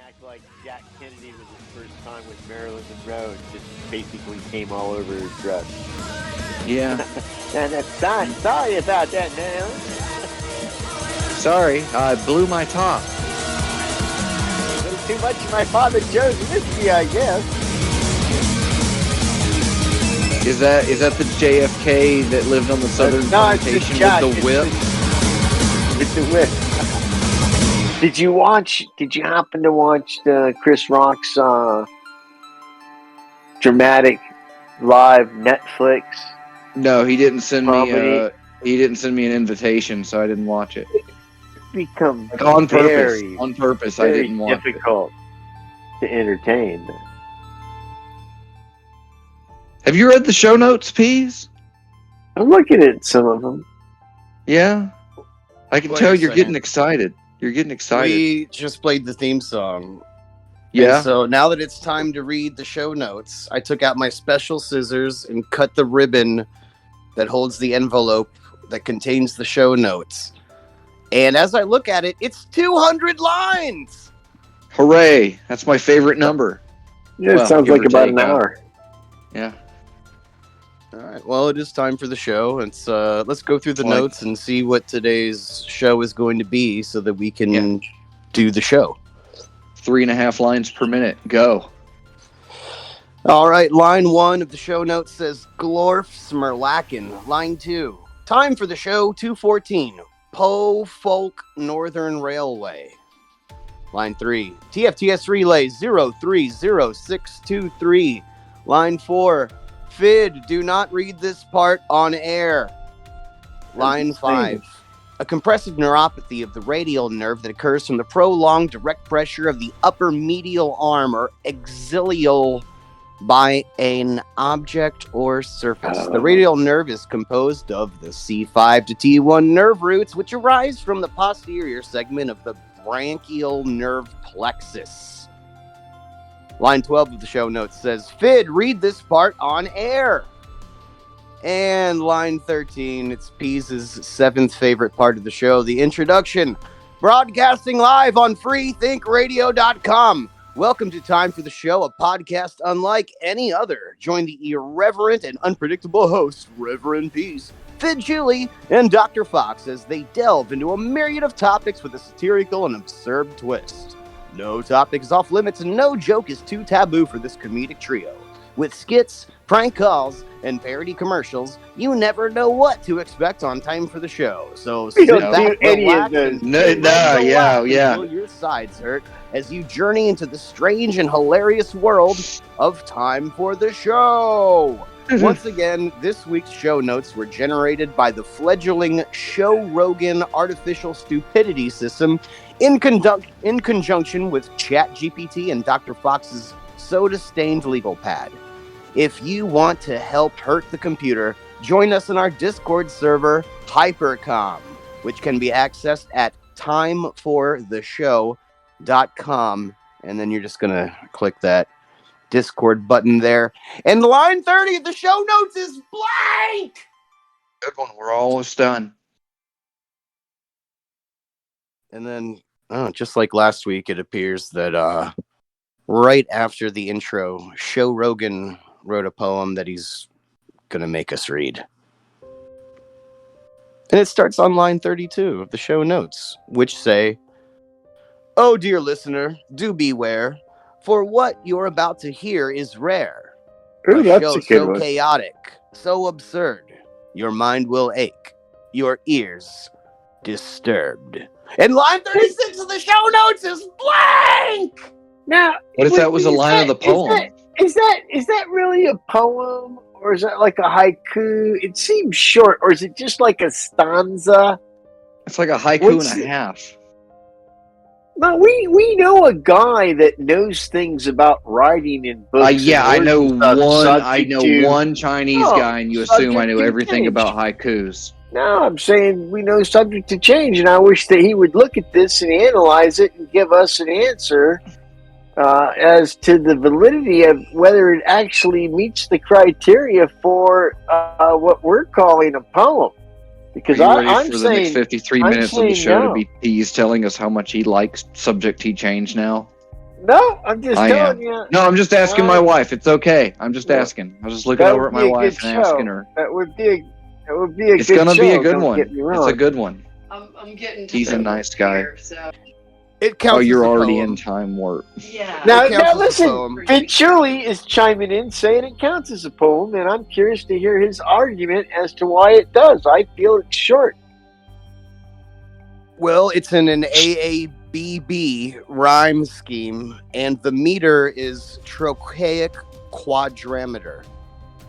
act like Jack Kennedy was his first time with Marilyn Monroe and just basically came all over his dress. Yeah. And sorry about that, man. Sorry, I blew my top. A little too much of my Father Joe's whiskey, I guess. Is that the JFK that lived on the southern plantation with the whip? It's the whip. Did you happen to watch Chris Rock's dramatic live Netflix? No, he didn't send comedy? me an invitation, so I didn't watch it. Become On purpose. very, On purpose, I very didn't watch it. difficult to entertain. Have you read the show notes, Peas? I'm looking at some of them. Yeah. I can Wait tell a you're second. getting excited. You're getting excited. We just played the theme song. Yeah. And so now that it's time to read the show notes, I took out my special scissors and cut the ribbon that holds the envelope that contains the show notes. And as I look at it, it's 200 lines. Hooray. That's my favorite number. Yeah, Well, it sounds give like or about take, an hour. Yeah. All right. Well, it is time for the show. It's let's go through the Like- notes and see what today's show is going to be so that we can do the show. 3.5 lines per minute. Go. All right, line 1 of the show notes says Glorf Smerlaken. Line 2, time for the show 214, Po Folk Northern Railway. Line 3, TFTS Relay 030623. Line 4, Fid, do not read this part on air. Line 5, a compressive neuropathy of the radial nerve that occurs from the prolonged direct pressure of the upper medial arm or axillary by an object or surface. The radial nerve is composed of the C5 to T1 nerve roots, which arise from the posterior segment of the branchial nerve plexus. Line 12 of the show notes says, Fid, read this part on air. And line 13, it's Peas' 7th favorite part of the show, the introduction. Broadcasting live on freethinkradio.com. Welcome to Time for the Show, a podcast unlike any other. Join the irreverent and unpredictable hosts, Reverend Peace, Fid Julie, and Dr. Fox as they delve into a myriad of topics with a satirical and absurd twist. No topic is off limits and no joke is too taboo for this comedic trio. With skits, prank calls, and parody commercials, you never know what to expect on Time for the Show. So sit don't back, do any of relax, those. and No, yeah. until your sides hurt as you journey into the strange and hilarious world of Time for the Show. Once again, this week's show notes were generated by the fledgling Show Rogan artificial stupidity system in conjunction with ChatGPT and Dr. Fox's soda-stained legal pad. If you want to help hurt the computer, join us in our Discord server, Hypercom, which can be accessed at timefortheshow.com. And then you're just going to click that Discord button there. And line 30 of the show notes is blank! Good one. We're almost done. And then, just like last week, it appears that right after the intro, Show Rogan wrote a poem that he's going to make us read. And it starts on line 32 of the show notes, which say, Oh, dear listener, do beware, for what you're about to hear is rare. Ooh, A that's show a good so one. chaotic, so absurd, your mind will ache, your ears disturbed. And line 36 of the show notes is blank! Now, What if that was a line of the poem? Is that really a poem, or is that like a haiku? It seems short, or is it just like a stanza? It's like a haiku What's and a it- half. No, we know a guy that knows things about writing in books. Yeah, I and know words and one. stuff, I know subject to- one Chinese Oh, guy, and you assume I subject know to everything change. about haikus. No, I'm saying we know subject to change, and I wish that he would look at this and analyze it and give us an answer as to the validity of whether it actually meets the criteria for what we're calling a poem. Because Are you ready I'm for the saying next 53 I'm minutes of the saying show no. to be Peas telling us how much he likes subject he changed now? No, I'm just telling you. No, I'm just asking my wife. It's okay. I'm just asking. I was just looking over at my wife and asking her. That would be a good show. It's gonna be a good Don't one. get me wrong. It's a good one. I'm getting. He's a nice guy. Here, so. It counts. Oh, you're as a already poem. in time warp. Yeah. Now It counts as a listen. poem. Vin Shirley is chiming in saying it counts as a poem, and I'm curious to hear his argument as to why it does. I feel it's short. Well, it's in an AABB rhyme scheme, and the meter is trochaic quadrimeter,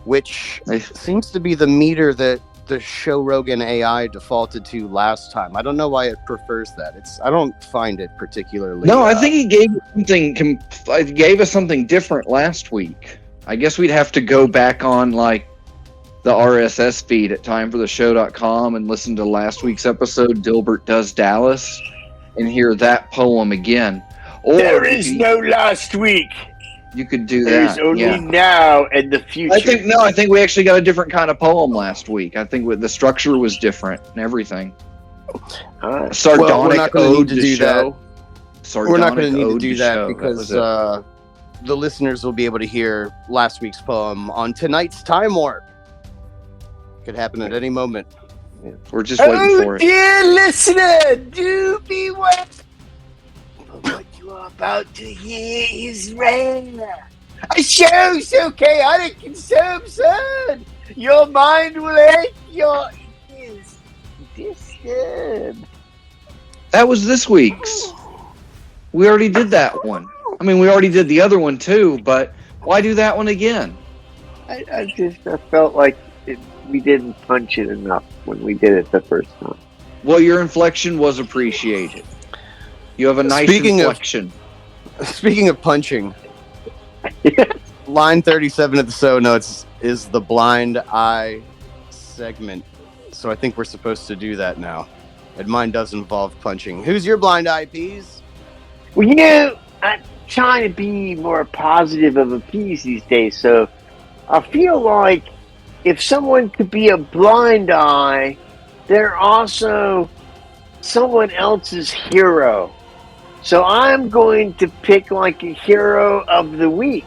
which seems to be the meter that the Show Rogan AI defaulted to last time. I don't know why it prefers that. I don't find it particularly. No, I think he gave us something different last week. I guess we'd have to go back on like the RSS feed at timefortheshow.com and listen to last week's episode, Dilbert Does Dallas, and hear that poem again. Or there is no last week. You could do There's that. only now and the future. I think we actually got a different kind of poem last week. I think the structure was different and everything. Sardonic well, we're not going to need to do show. that. We're not going to need to ode do to that show. because the listeners will be able to hear last week's poem on tonight's Time Warp. Could happen at any moment. We're just waiting for it. Dear listener, do beware. What you are about to hear is rare. A show so chaotic and so absurd, your mind will ache, your ears disturb. That was this week's. We already did that one. I mean, we already did the other one too, but why do that one again? I felt like we didn't punch it enough when we did it the first time. Well, your inflection was appreciated. You have a nice inflection. Speaking of punching, line 37 of the show notes is the blind eye segment. So I think we're supposed to do that now. And mine does involve punching. Who's your blind eye, Peas? Well, I'm trying to be more positive of a piece these days. So I feel like if someone could be a blind eye, they're also someone else's hero. So I'm going to pick like a hero of the week,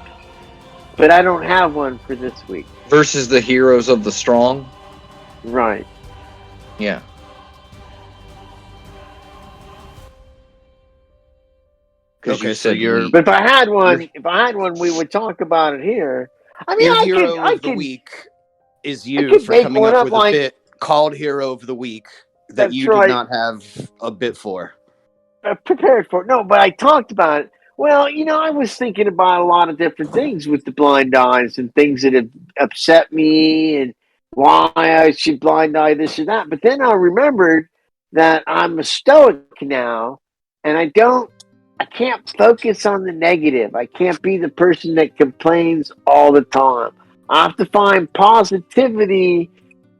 but I don't have one for this week. Versus the heroes of the strong? Right. Yeah. Okay, so you're. But if I had one, we would talk about it here. I mean, your hero of the week is you for coming up with a bit called Hero of the Week that you did not have a bit for. Prepared for it. No, but I talked about it. Well, I was thinking about a lot of different things with the blind eyes and things that have upset me and why I should blind eye this or that. But then I remembered that I'm a Stoic now, and I can't focus on the negative. I can't be the person that complains all the time. I have to find positivity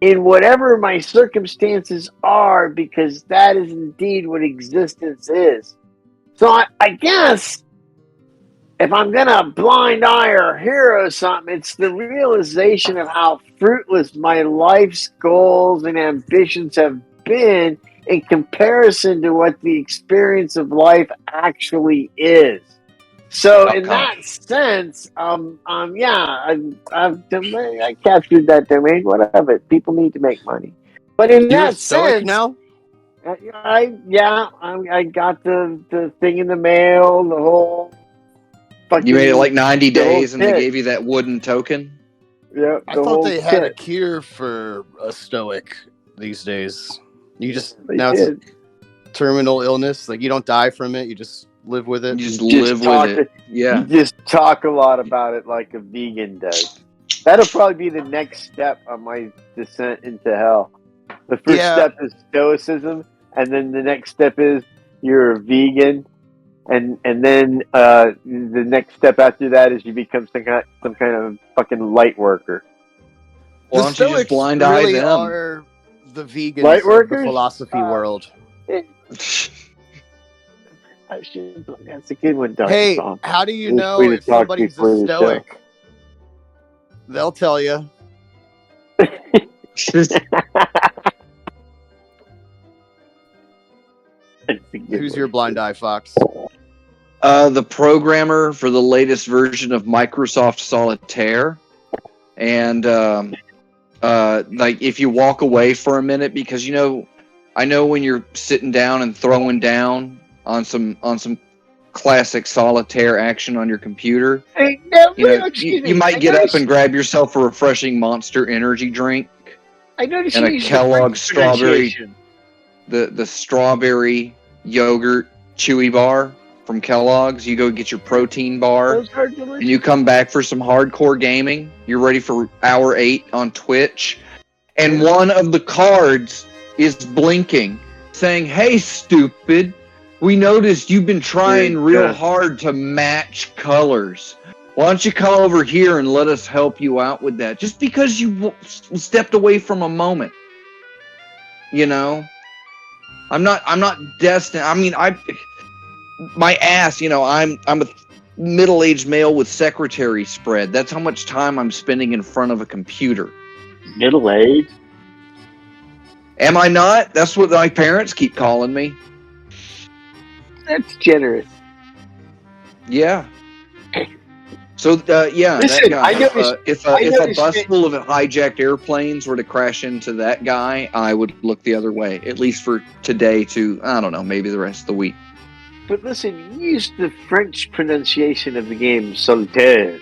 in whatever my circumstances are, because that is indeed what existence is. So I guess if I'm going to blind eye or hero something, it's the realization of how fruitless my life's goals and ambitions have been in comparison to what the experience of life actually is. So in that sense, I captured that domain. Whatever, people need to make money. But in that sense, now, I got the thing in the mail. The whole. You made it like 90 days, and they gave you that wooden token. Yeah, I thought they had a cure for a Stoic these days. You just it's a terminal illness. Like you don't die from it. You just live with it. You just live with it. Yeah. You just talk a lot about it like a vegan does. That'll probably be the next step on my descent into hell. The first step is stoicism, and then the next step is you're a vegan, and then the next step after that is you become some kind of fucking light worker. Why don't you just blind eye really them? Are the vegans light workers? Of the philosophy world. That's a good one, Dr. Hey, Song. how do you know if somebody's a Stoic? They'll tell you. Who's your blind eye, Fox? The programmer for the latest version of Microsoft Solitaire, and like if you walk away for a minute, because I know when you're sitting down and throwing down on some classic solitaire action on your computer, Hey, now, you might get up and grab yourself a refreshing Monster Energy drink I noticed and you a used the Kellogg's French strawberry, pronunciation. the strawberry yogurt chewy bar from Kellogg's. You go get your protein bar. Those are And delicious. you come back for some hardcore gaming. You're ready for hour 8 on Twitch. And one of the cards is blinking, saying, "Hey, stupid, we noticed you've been trying real hard to match colors. Why don't you come over here and let us help you out with that? Just because you stepped away from a moment. I'm not destined. I mean, my ass, I'm a middle-aged male with secretary spread. That's how much time I'm spending in front of a computer. Middle-aged? Am I not? That's what my parents keep calling me. That's generous. Yeah. So, yeah, Listen, that guy. I noticed- If I a noticed bus it- full of hijacked airplanes were to crash into that guy, I would look the other way, at least for today to, I don't know, maybe the rest of the week. But listen, you used the French pronunciation of the game solitaire.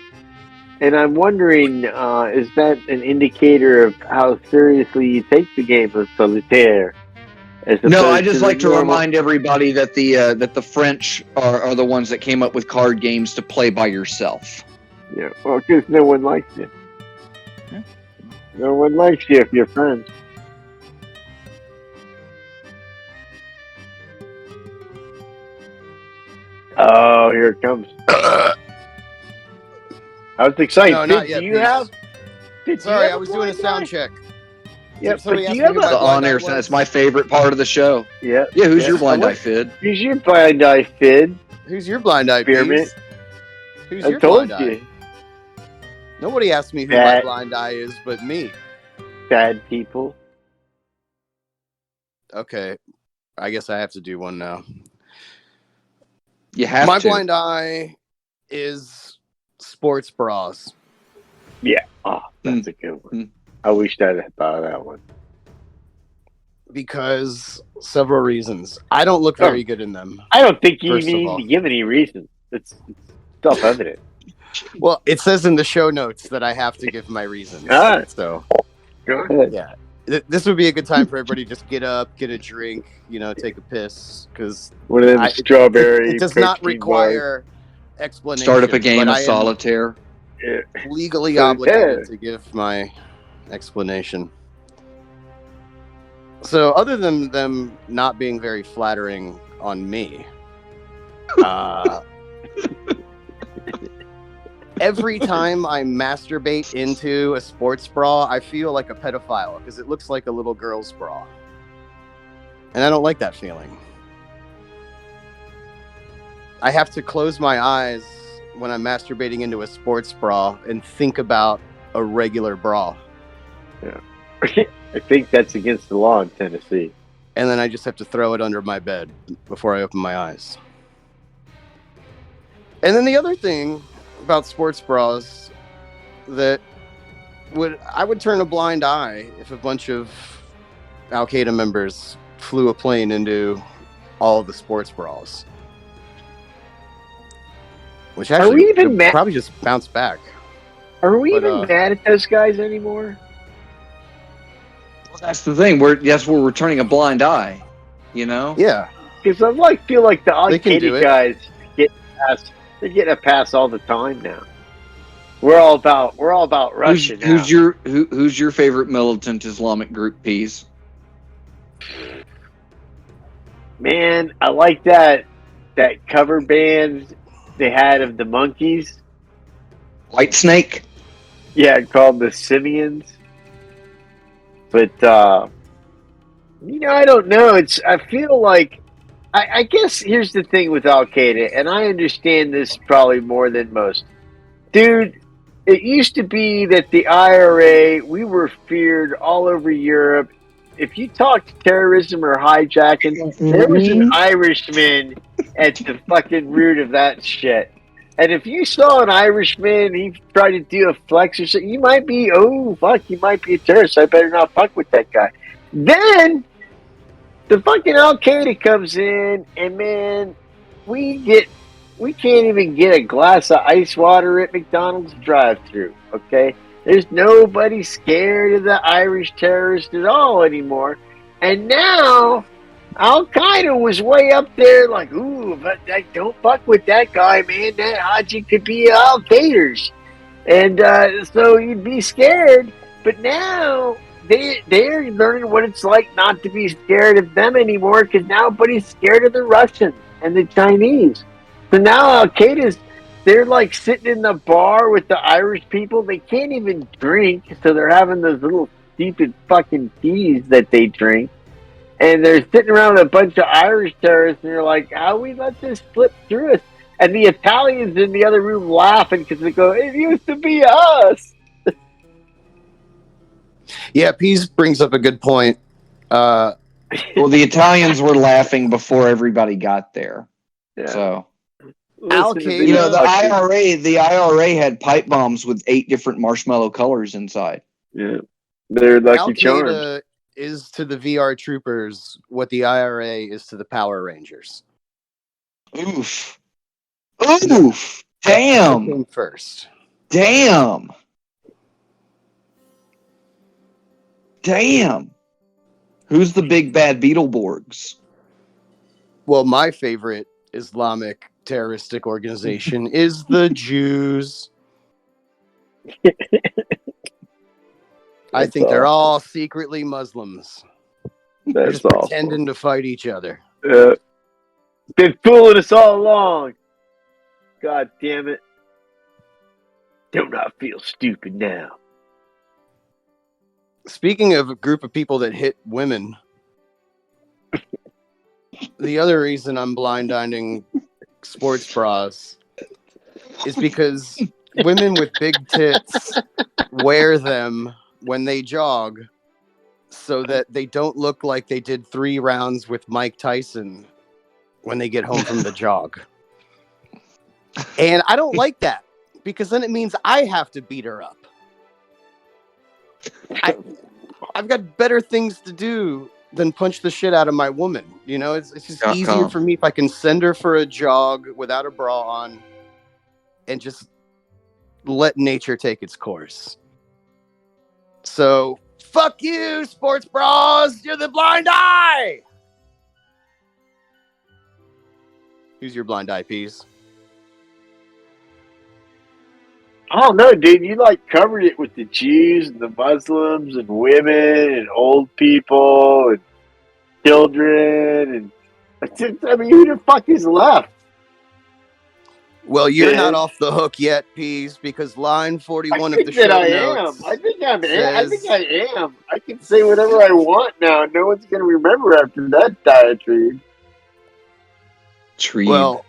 And I'm wondering, is that an indicator of how seriously you take the game of solitaire? No, I just the like to normal- remind everybody that the French are the ones that came up with card games to play by yourself. Yeah, well, because no one likes you. Yeah. No one likes you if you're friends. Oh, here it comes. I was excited. No, not Did yet, you please. have? Did Sorry, you have I was doing a blind sound eye? check. Yeah, Somebody but asked do you me have who a- my The blind eye on-air was. sound. It's my favorite part of the show. Yeah. Yeah, who's Yeah. your blind I eye, went- Fid? Who's your blind eye, Fid? Who's your blind eye, Spearmint. Beast? Who's I your told blind eye? you. Nobody asked me who my That- blind eye is but me. Bad people. Okay. I guess I have to do one now. You have My to. blind eye is sports bras. Oh, that's a good one. Mm. I wish I'd have thought of that one. Because several reasons. I don't look very good in them. I don't think you First of need all. to give any reason. It's self-evident. Well, it says in the show notes that I have to give my reasons. All right. So, Go ahead. yeah. This would be a good time for everybody to just get up, get a drink, take a piss. Because One of them strawberry. it does not protein require explanation. Start up a game but of I am solitaire. bars. Yeah. legally So, obligated yeah. to give my explanation. So, other than them not being very flattering on me, every time I masturbate into a sports bra, I feel like a pedophile because it looks like a little girl's bra. And I don't like that feeling. I have to close my eyes when I'm masturbating into a sports bra and think about a regular bra. I think that's against the law in Tennessee. And then I just have to throw it under my bed before I open my eyes. And then the other thing about sports bras that I would turn a blind eye if a bunch of Al Qaeda members flew a plane into all of the sports bras. Which Are actually we even could mad- probably just bounce back. Are we But, even mad at those guys anymore? Well, that's the thing. That's where we're turning a blind eye. Yeah. Because I feel like the Al They can do Qaeda it. guys get pass. They're getting a pass all the time now. We're all about Russia now. Who's your favorite militant Islamic group, Peas? Man, I like that cover band they had of the monkeys. White Snake? Yeah, called the Simians. But I don't know. I feel like I guess here's the thing with Al Qaeda, and I understand this probably more than most. Dude, it used to be that the IRA, we were feared all over Europe. If you talked terrorism or hijacking, there was an Irishman at the fucking root of that shit. And if you saw an Irishman, he tried to do a flex or something, you might be, oh, fuck, you might be a terrorist. I better not fuck with that guy. Then the fucking Al Qaeda comes in, and man, we can't even get a glass of ice water at McDonald's drive-thru. Okay, there's nobody scared of the Irish terrorists at all anymore. And now Al Qaeda was way up there, like, ooh, but don't fuck with that guy, man. That Haji could be Al Qaeders, and so you'd be scared. But now they're learning what it's like not to be scared of them anymore, because now everybody's scared of the Russians and the Chinese. So now Al Qaeda's, they're like sitting in the bar with the Irish people. They can't even drink, so they're having those little stupid fucking teas that they drink. And they're sitting around with a bunch of Irish terrorists, and they're like, how we let this slip through us? And the Italians in the other room laughing because they go, it used to be us. Yeah, Pease brings up a good point. Well, the Italians were laughing before everybody got there. Yeah. So, Al Listen to Qaeda- me, you know, fucking- the IRA had pipe bombs with 8 different marshmallow colors inside. Yeah, they're Al Lucky Charms. Qaeda is to the VR troopers what the IRA is to the Power Rangers. Oof. Oof. Damn. Came first. Damn. Damn. Who's the big bad Beetleborgs? Well, my favorite Islamic terroristic organization is the Jews. I think they're all secretly Muslims. They're That's just awful. pretending to fight each other. Been fooling us all along. God damn it. Do not feel stupid now. Speaking of a group of people that hit women, the other reason I'm blind-eyeing sports bras is because women with big tits wear them when they jog so that they don't look like they did 3 rounds with Mike Tyson when they get home from the jog. And I don't like that, because then it means I have to beat her up. I've got better things to do than punch the shit out of my woman. You know, it's just easier for me if I can send her for a jog without a bra on and just let nature take its course. So, fuck you, sports bras! You're the blind eye! Who's your blind eye, Peas? I don't know, dude. You like covered it with the Jews and the Muslims and women and old people and children. And I mean, who the fuck is left? Well, you're Yeah. not off the hook yet, Peas, because line 41 I of the think that show I notes. am. I think I says- think I am. I can say whatever I want now. No one's going to remember after that diatribe. Tree. Well,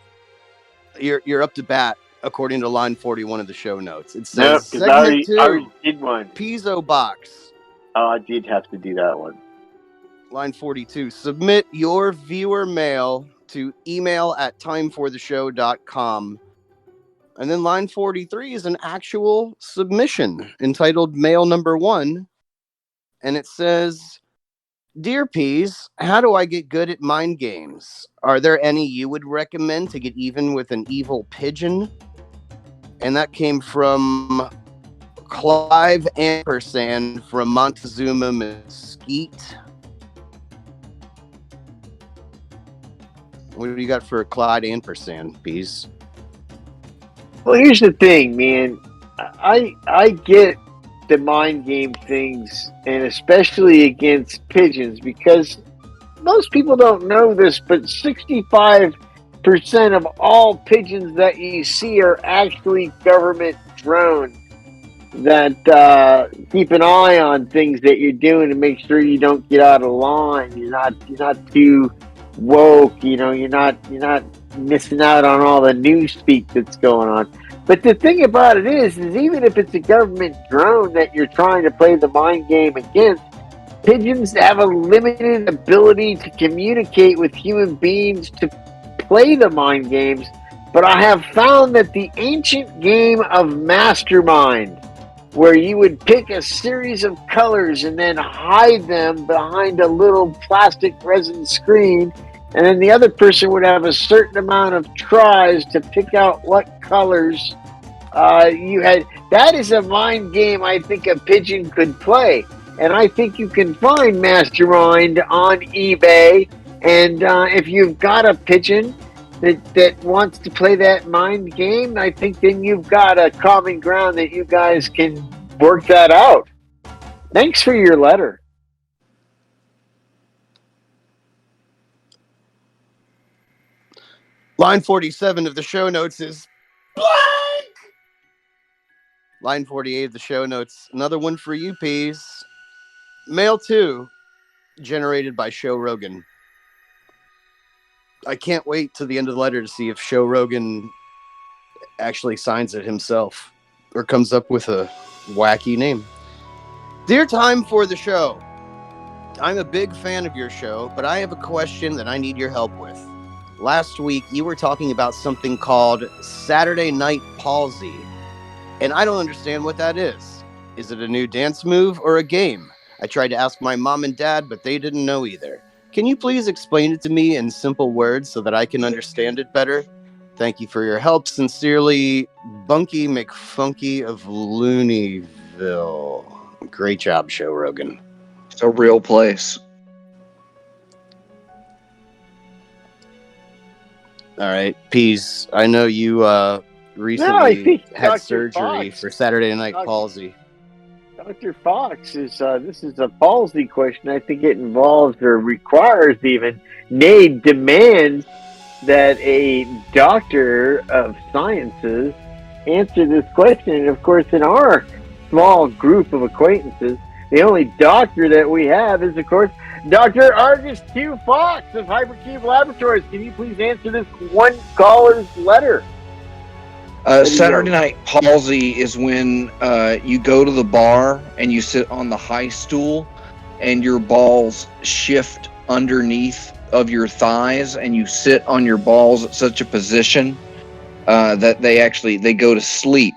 you're up to bat according to line 41 of the show notes. It No, says because I segment 2, already did one. Pizzo box. Oh, I did have to do that one. Line 42, submit your viewer mail to email@timefortheshow.com. And then line 43 is an actual submission entitled Mail Number 1. And it says, Dear Peas, how do I get good at mind games? Are there any you would recommend to get even with an evil pigeon? And that came from Clive Ampersand from Montezuma Mesquite. What do you got for Clyde Ampersand, Peas? Well, here's the thing, man. I get the mind game things, and especially against pigeons, because most people don't know this, but 65% of all pigeons that you see are actually government drones that keep an eye on things that you're doing to make sure you don't get out of line. You're not too woke. You know, you're not missing out on all the news speak that's going on. But the thing about it is even if it's a government drone that you're trying to play the mind game against, pigeons have a limited ability to communicate with human beings to play the mind games, but I have found that the ancient game of Mastermind, where you would pick a series of colors and then hide them behind a little plastic resin screen, and then the other person would have a certain amount of tries to pick out what colors you had. That is a mind game I think a pigeon could play. And I think you can find Mastermind on eBay. And if you've got a pigeon that wants to play that mind game, I think then you've got a common ground that you guys can work that out. Thanks for your letter. Line 47 of the show notes is blank. Line 48 of the show notes, another one for you, Peas. Mail 2, generated by Show Rogan. I can't wait to the end of the letter to see if Show Rogan actually signs it himself or comes up with a wacky name. Dear Time for the Show, I'm a big fan of your show, but I have a question that I need your help with. Last week, you were talking about something called Saturday Night Palsy, and I don't understand what that is. Is it a new dance move or a game? I tried to ask my mom and dad, but they didn't know either. Can you please explain it to me in simple words so that I can understand it better? Thank you for your help. Sincerely, Bunky McFunky of Looneyville. Great job, Show Rogan. It's a real place. Oh, All right, Peas, I know you recently had Dr. surgery Fox. for Saturday Night Palsy. Dr. Fox is this is a palsy question. I think it involves or requires even, nay, demands that a doctor of sciences answer this question. And of course, in our small group of acquaintances, the only doctor that we have is, of course, Dr. Argus Q. Fox of Hypercube Laboratories. Can you please answer this one caller's letter? Saturday Night Palsy is when you go to the bar and you sit on the high stool and your balls shift underneath of your thighs and you sit on your balls at such a position that they go to sleep.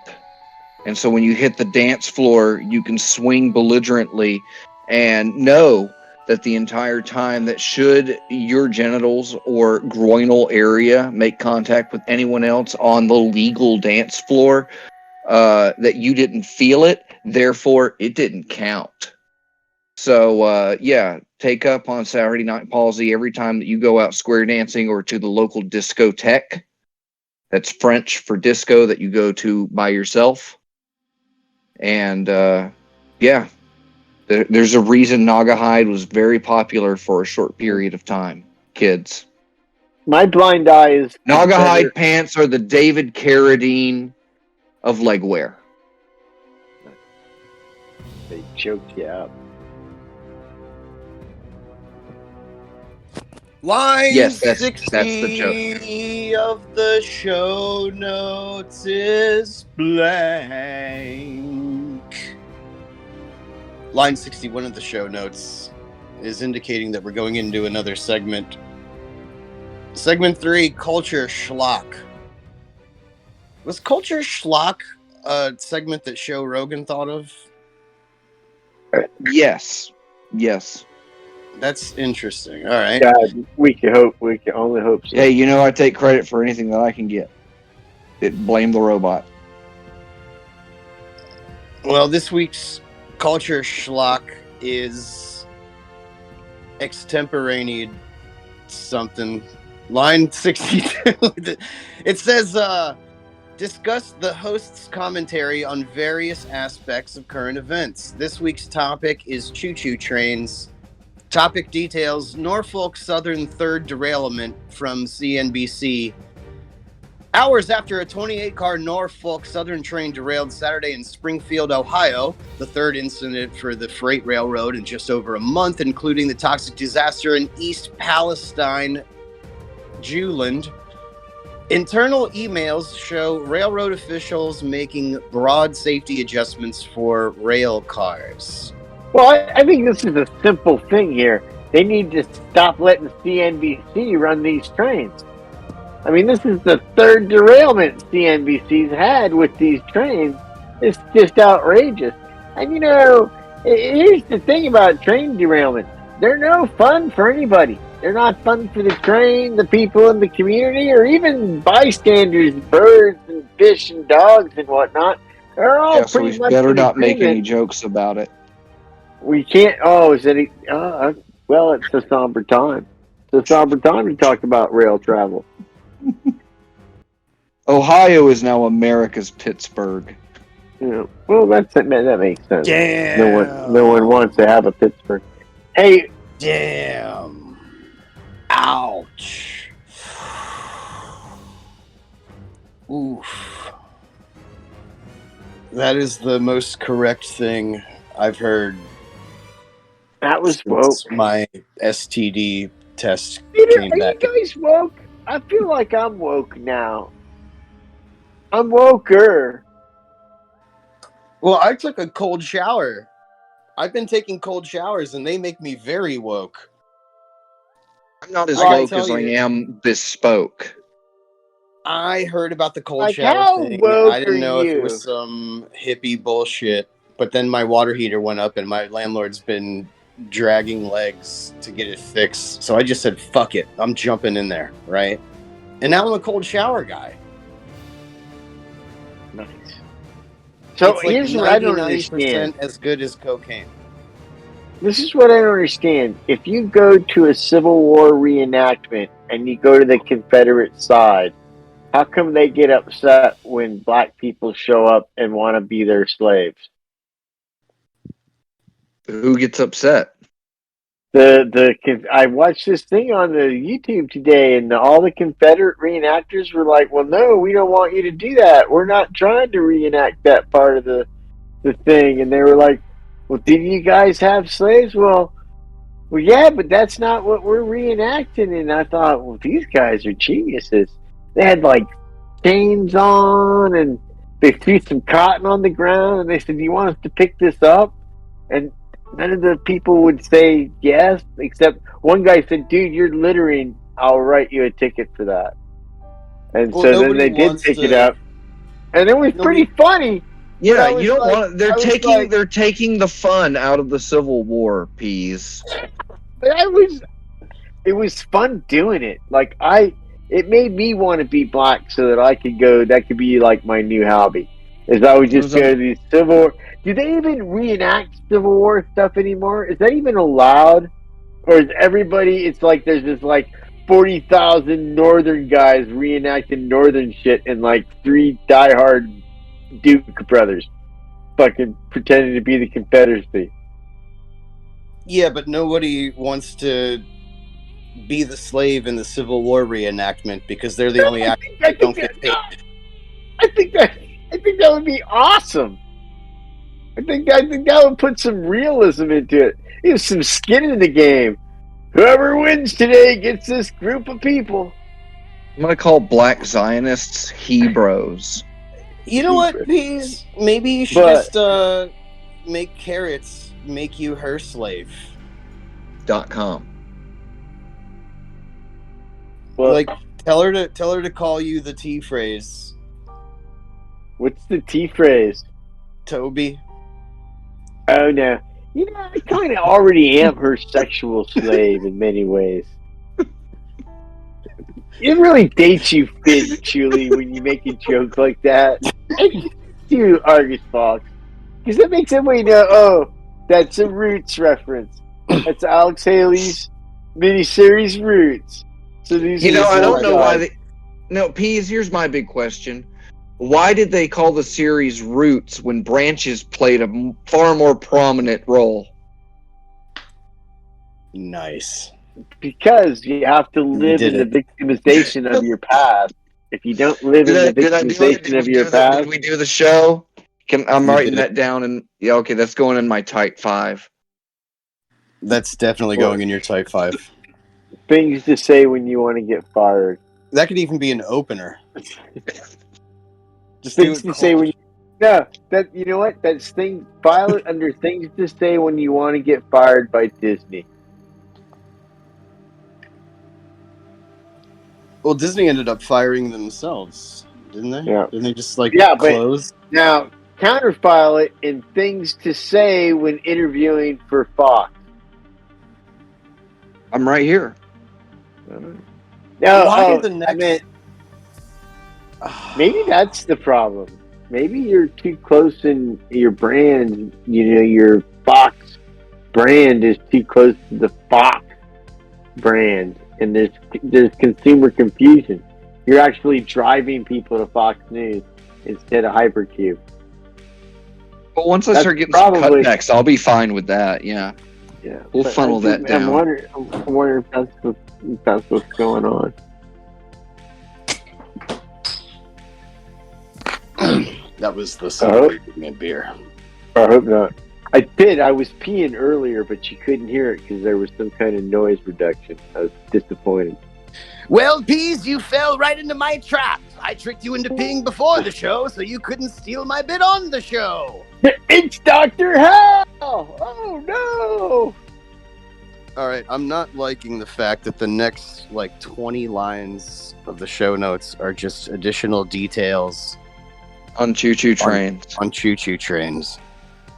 And so when you hit the dance floor, you can swing belligerently and know that the entire time that should your genitals or groinal area make contact with anyone else on the legal dance floor, that you didn't feel it, therefore it didn't count. So, take up on Saturday Night Palsy every time that you go out square dancing or to the local discotheque. That's French for disco that you go to by yourself. And, there's a reason Naugahyde was very popular for a short period of time, kids. My blind eye is... Naugahyde pants are the David Carradine of leg wear. They choked you out. Line Yes, that's 60 the joke. of the show notes is blank. Line 61 of the show notes is indicating that we're going into another segment. Segment 3, Culture Schlock. Was Culture Schlock a segment that Show Rogan thought of? Yes. That's interesting. All right. God, we can hope. We can only hope so. Hey, I take credit for anything that I can get. Blame the robot. Well, this week's Culture Schlock is extemporaneous something. Line 62. It says, discuss the host's commentary on various aspects of current events. This week's topic is choo-choo trains. Topic details Norfolk Southern third derailment from CNBC. Hours after a 28-car Norfolk Southern train derailed Saturday in Springfield, Ohio, the third incident for the freight railroad in just over a month, including the toxic disaster in East Palestine, Jewland. Internal emails show railroad officials making broad safety adjustments for rail cars. Well, I think this is a simple thing here. They need to stop letting CNBC run these trains. I mean, this is the third derailment CNBC's had with these trains. It's just outrageous. And here's the thing about train derailments. They're no fun for anybody. They're not fun for the train, the people in the community, or even bystanders, birds and fish and dogs and whatnot. They're all Yeah, so pretty we much better in not make any agreement. jokes about it. We can't. Oh, is it? Well, it's a somber time. It's a somber time to talk about rail travel. Ohio is now America's Pittsburgh. Well, that makes sense. Damn. No one wants to have a Pittsburgh. Hey, Damn. Ouch. Oof. That is the most correct thing I've heard that was woke. since my STD test Peter, came are back. you guys woke? I feel like I'm woke now. I'm woker. Well, I took a cold shower. I've been taking cold showers, and they make me very woke. I'm not as I gotta woke tell as I you. am bespoke. I heard about the cold Like, shower how thing. woke I didn't are know if it you? was some hippie bullshit. But then my water heater went up, and my landlord's been dragging legs to get it fixed. So I just said, fuck it. I'm jumping in there, right? And now I'm a cold shower guy. Nice. So It's like here's what I don't 99% understand. as good as cocaine. This is what I don't understand. If you go to a Civil War reenactment and you go to the Confederate side, how come they get upset when black people show up and want to be their slaves? Who gets upset? I watched this thing on the YouTube today, and all the Confederate reenactors were like, "Well, no, we don't want you to do that. We're not trying to reenact that part of the thing." And they were like, "Well, did you guys have slaves?" Well, yeah, but that's not what we're reenacting. And I thought, well, these guys are geniuses. They had like chains on, and they threw some cotton on the ground, and they said, "Do you want us to pick this up?" And none of the people would say yes, except one guy said, "Dude, you're littering. I'll write you a ticket for that." And Well, so then nobody they did wants pick to- it up, and it was Nobody- pretty funny. Yeah, I was you don't like- want. They're I was taking. like- They're taking the fun out of the Civil War. Peas. But it was fun doing it. Like it made me want to be black so that I could go. That could be like my new hobby. Is I would just go to these Civil War. Do they even reenact Civil War stuff anymore? Is that even allowed? Or is everybody? It's like there's this like 40,000 Northern guys reenacting Northern shit, and like 3 diehard Duke brothers, fucking pretending to be the Confederacy. Yeah, but nobody wants to be the slave in the Civil War reenactment because they're the only actors that don't get paid. I think that would be awesome. I think that would put some realism into it. There's some skin in the game. Whoever wins today gets this group of people. I'm gonna call black Zionists Hebrews. You know what, Peas? Maybe you should But- just make Carrots make you her slave. .com. Well, Like tell her to call you the T phrase, what's the T phrase? Toby. Oh no. I kind of already am her sexual slave in many ways. It really dates you, Finn Chuli, when you make a joke like that. Do Argus Fox, because that makes everybody know. Oh, that's a Roots reference. That's Alex Haley's miniseries Roots. So these. You are know, the I don't four know why guys. they. No, Peas. Here's my big question: why did they call the series Roots when Branches played a far more prominent role? Nice. Because you have to live did in the it. victimization of your past. If you don't live in the Did I do it? victimization of your past, Did we do the show? I'm You writing did that down, and yeah, okay, that's going in my type 5. That's definitely going in your type 5. things to say when you want to get fired. That could even be an opener. Just Things do it to say cold. when you, no, that you know what? That's thing. File it under things to say when you want to get fired by Disney. Well, Disney ended up firing themselves, didn't they? Yeah. Didn't they just like Yeah, but- close? Now, counterfile it in things to say when interviewing for Fox. I'm right here. No, Why oh, the next? I meant, maybe that's the problem. Maybe you're too close in your brand. You know, your Fox brand is too close to the Fox brand, and there's consumer confusion. You're actually driving people to Fox News instead of Hypercube. But once I That's start getting probably- some cutbacks, I'll be fine with that. Yeah. Yeah, We'll but funnel that down. I'm wondering if that's what's going on. That was the Oh. sound of me a beer. I hope not. I was peeing earlier, but you couldn't hear it because there was some kind of noise reduction. I was disappointed. Well, Peas, you fell right into my trap. I tricked you into peeing before the show, so you couldn't steal my bit on the show. It's Dr. Hell! Oh no! All right, I'm not liking the fact that the next 20 lines of the show notes are just additional details On choo-choo trains. on choo-choo trains.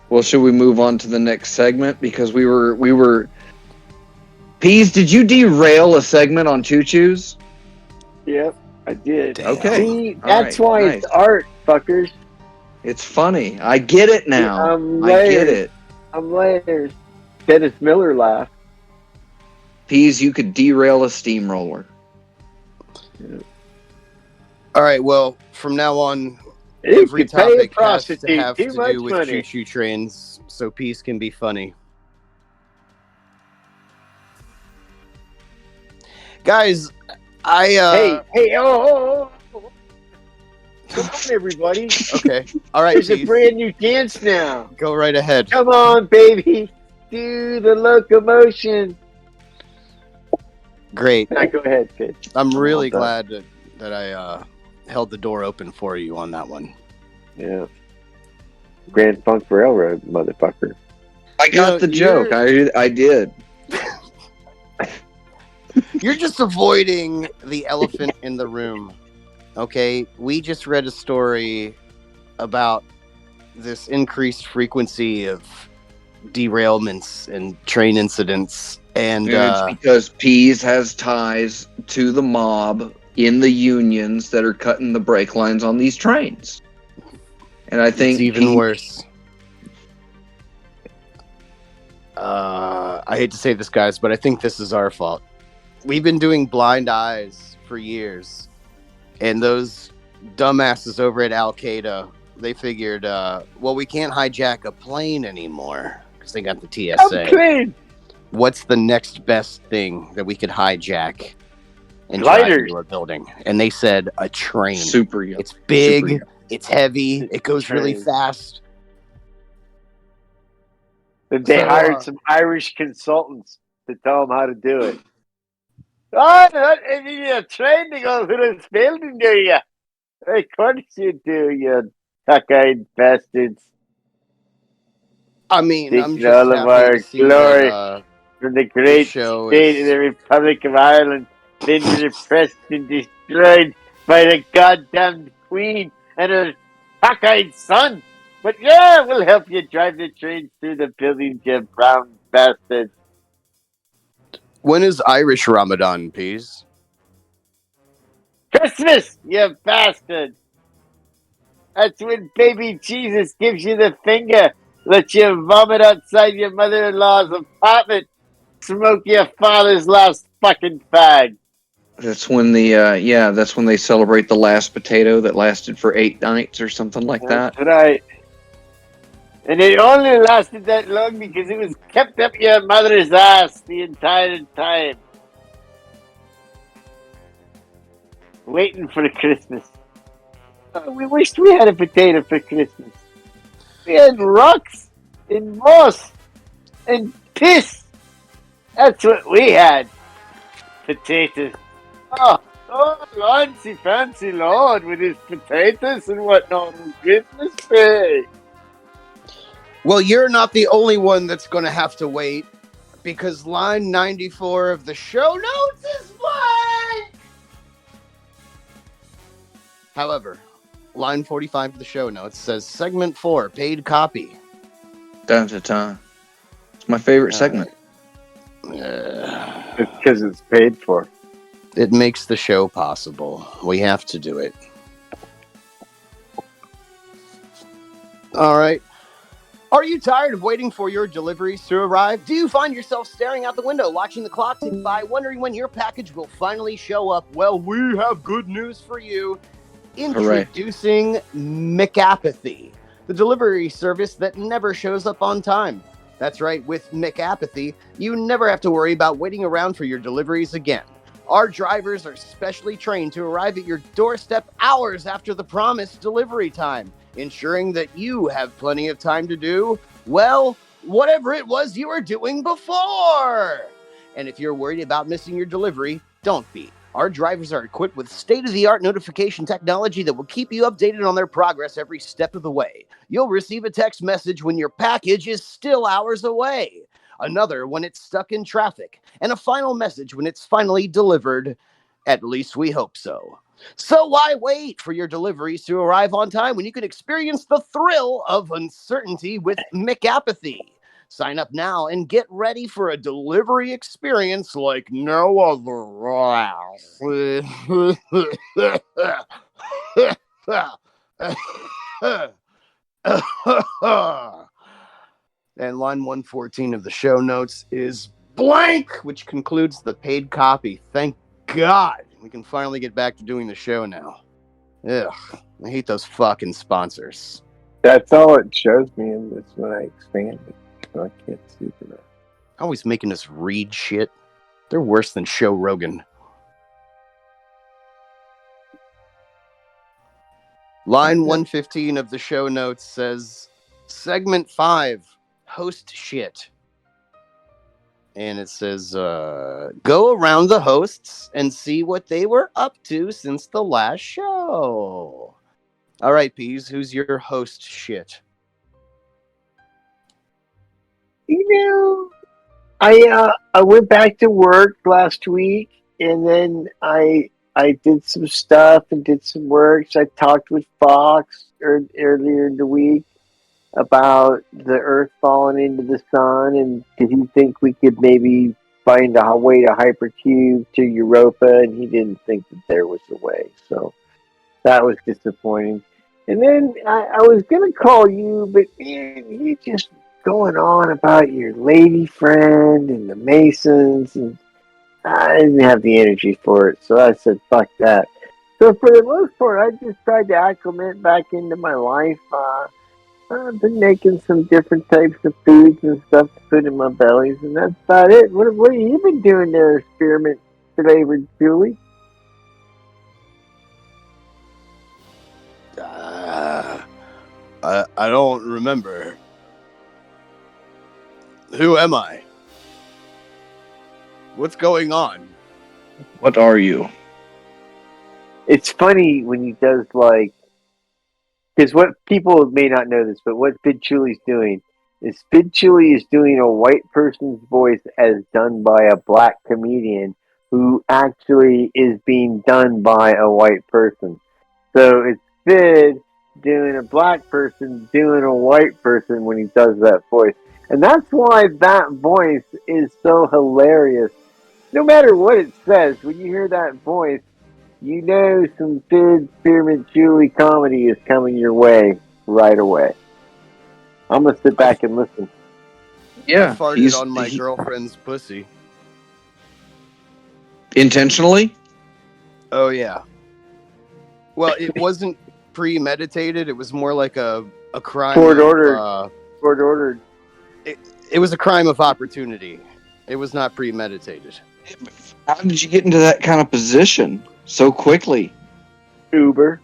Well, should we move on to the next segment? Because we were... Peas, did you derail a segment on choo-choos? Yep, I did. Damn. Okay. See, that's All right, why nice. it's art, fuckers. It's funny. I get it now. I'm I get layers. it. I'm layers. Dennis Miller laughed. Peas, you could derail a steamroller. All right, well, from now on, You every could pay a topic has to prostitute have too to much do with money. choo-choo trains, so Peas can be funny. Guys, Hey, oh. Come on, everybody. Okay. All right, There's a Peas, brand new dance now. go right ahead. Come on, baby. Do the locomotion. Great. Now go ahead, Fitz. I'm really Well glad that I held the door open for you on that one. Yeah. Grand Funk Railroad, motherfucker. I got know, the joke. I did. You're just avoiding the elephant in the room. Okay, we just read a story about this increased frequency of derailments and train incidents, and And it's because Peas has ties to the mob in the unions that are cutting the brake lines on these trains. And I think it's even worse. I hate to say this, guys, but I think this is our fault. We've been doing blind eyes for years, and those dumbasses over at Al Qaeda, they figured, well, we can't hijack a plane anymore because they got the TSA. Clean. What's the next best thing that we could hijack and drive Gliders. into a building? And they said a train. super young. It's big, Super young. it's heavy, it goes really Train. fast. They So, hired some Irish consultants to tell them how to do it. Oh, I need a train to go through this building, do you? Of course you do, you cockeyed bastards. I mean, Think I'm all just of happy our to see glory. that, From the great show state is- of the Republic of Ireland, been repressed and destroyed by the goddamn Queen and her cockeyed son. But yeah, we'll help you drive the train through the buildings, you brown bastard. when is Irish Ramadan, Peas? Christmas, you bastard! That's when baby Jesus gives you the finger, lets you vomit outside your mother-in-law's apartment, smoke your father's last fucking fag. That's when that's when they celebrate the last potato that lasted for 8 nights or something like that. That's right. And it only lasted that long because it was kept up your mother's ass the entire time. Waiting for Christmas. Oh, we wished we had a potato for Christmas. We had rocks and moss and piss. That's what we had. Potatoes. Oh, fancy Lord with his potatoes and whatnot on Christmas Day. Well, you're not the only one that's going to have to wait, because line 94 of the show notes is blank. However, line 45 of the show notes says segment 4, paid copy. Dun, dun, dun. It's my favorite segment. It's because it's paid for. It makes the show possible. We have to do it. All right. Are you tired of waiting for your deliveries to arrive? Do you find yourself staring out the window, watching the clock tick by, wondering when your package will finally show up? Well, we have good news for you. Introducing McApathy, the delivery service that never shows up on time. That's right, with McApathy, you never have to worry about waiting around for your deliveries again. Our drivers are specially trained to arrive at your doorstep hours after the promised delivery time, ensuring that you have plenty of time to do, well, whatever it was you were doing before. And if you're worried about missing your delivery, don't be. Our drivers are equipped with state-of-the-art notification technology that will keep you updated on their progress every step of the way. You'll receive a text message when your package is still hours away, another when it's stuck in traffic, and a final message when it's finally delivered. At least we hope so. So why wait for your deliveries to arrive on time when you can experience the thrill of uncertainty with McApathy? Sign up now and get ready for a delivery experience like no other. And line 114 of the show notes is blank, which concludes the paid copy. Thank God. We can finally get back to doing the show now. Ugh, I hate those fucking sponsors. That's all it shows me in this when I expand it. So I can't see that. Always making us read shit. They're worse than Joe Rogan. Line 115 of the show notes says, segment 5, host shit. And it says, go around the hosts and see what they were up to since the last show. All right, Peas, who's your host shit? You know, I went back to work last week, and then I did some stuff and did some work. So I talked with Fox earlier in the week about the Earth falling into the sun, and did he think we could maybe find a way to hypercube to Europa, and he didn't think that there was a way. So that was disappointing. And then I was going to call you, but man, you just going on about your lady friend and the Masons, and I didn't have the energy for it, so I said, fuck that. So for the most part, I just tried to acclimate back into my life. I've been making some different types of foods and stuff to put in my bellies, and that's about it. What have you been doing there, Spearmint flavored Julie? I don't remember. Who am I? What's going on? What are you? It's funny when he does because what people may not know this, but what Bid Chuli's doing is Bid Chuli is doing a white person's voice as done by a black comedian who actually is being done by a white person. So it's Bid doing a black person doing a white person when he does that voice. And that's why that voice is so hilarious. No matter what it says, when you hear that voice, you know some Bid Spearmint Julie comedy is coming your way right away. I'm going to sit back and listen. Yeah. I farted on my girlfriend's pussy. Intentionally? Oh, yeah. Well, it wasn't premeditated. It was more like a crime. Court ordered. Court ordered. It was a crime of opportunity. It was not premeditated. How did you get into that kind of position so quickly? Uber.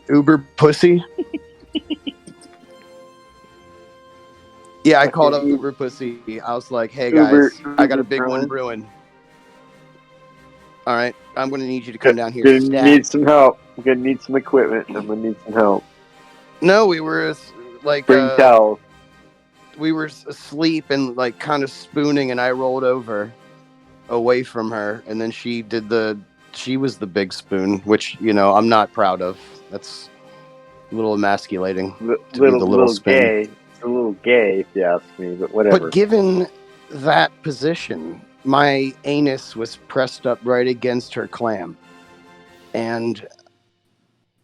Uber pussy? Yeah, I called up Uber pussy. I was like, hey guys, I got a big one brewing. All right, I'm going to need you to come down here. Need some help. I'm going to need some equipment. I'm going to need some help. No, we were like... Bring towels. We were asleep and kind of spooning, and I rolled over away from her, and then she did the she was the big spoon, which, you know, I'm not proud of. That's a little emasculating. Little gay. It's a little gay, if you ask me, but whatever. But given that position, my anus was pressed up right against her clam. And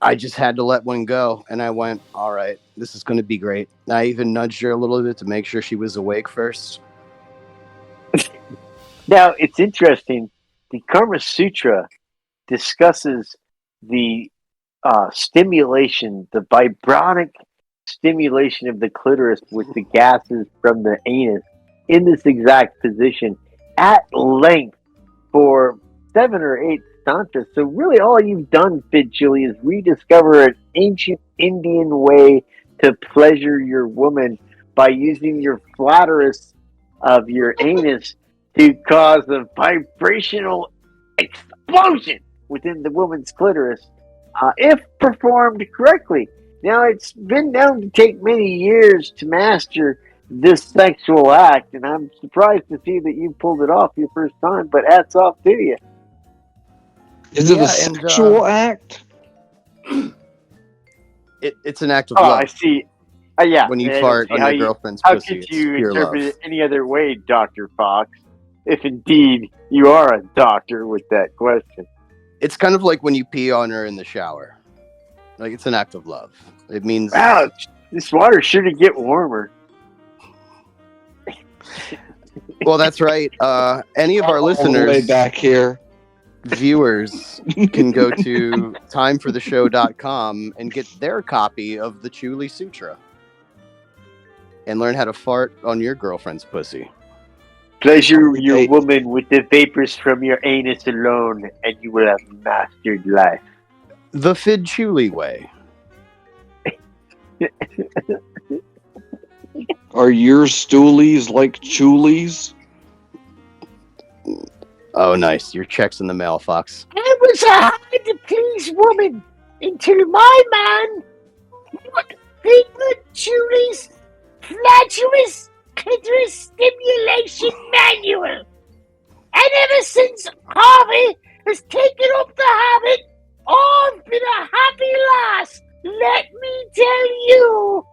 I just had to let one go. And I went, all right, this is going to be great. I even nudged her a little bit to make sure she was awake first. Now, it's interesting. The Kama Sutra discusses the stimulation, the vibronic stimulation of the clitoris with the gases from the anus in this exact position at length for 7 or 8 tantras. So really all you've done, Fid Chili, is rediscover an ancient Indian way to pleasure your woman by using your flatterus of your anus to cause a vibrational explosion within the woman's clitoris, if performed correctly. Now, it's been known to take many years to master this sexual act, and I'm surprised to see that you pulled it off your first time, but hats off to you. Is it a sexual act? It's an act of Oh, love. I see. Yeah. When you fart on your girlfriend's how pussy, could you it's pure interpret love. it any other way, Dr. Fox, if indeed you are a doctor with that question? It's kind of like when you pee on her in the shower. Like, it's an act of love. It means... Wow, this water's sure to get warmer. Well, that's right. Any of our All the listeners, way back here, viewers, can go to timefortheshow.com and get their copy of the Chuli Sutra and learn how to fart on your girlfriend's pussy. Pleasure your woman with the vapors from your anus alone, and you will have mastered life. The Fid Chuli way. are your stoolies like Chulies? Oh, nice. Your check's in the mail, Fox. I was a hard-to-please woman until my man put Piglet Julie's flatulous clitoris stimulation manual. And ever since Harvey has taken up the habit, I've been a happy lass, let me tell you.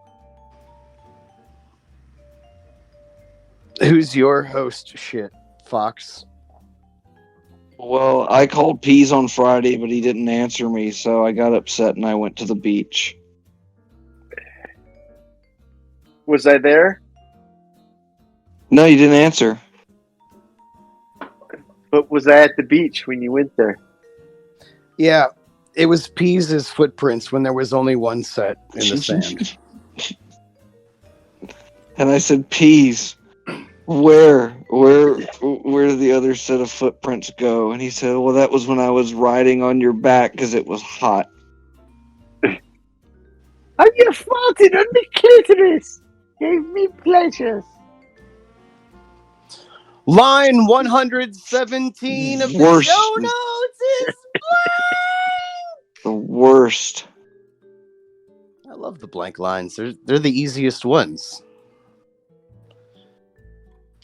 Who's your host shit, Fox? Well, I called Peas on Friday, but he didn't answer me, so I got upset and I went to the beach. Was I there? No, you didn't answer. But was I at the beach when you went there? Yeah, it was Peas' footprints when there was only one set in the sand. And I said, Peas, where did the other set of footprints go? And he said, well, that was when I was riding on your back because it was hot. And you farted on the clitoris. Gave me pleasures. Line 117 of the Worst. show notes is blank. The worst. I love the blank lines. They're the easiest ones.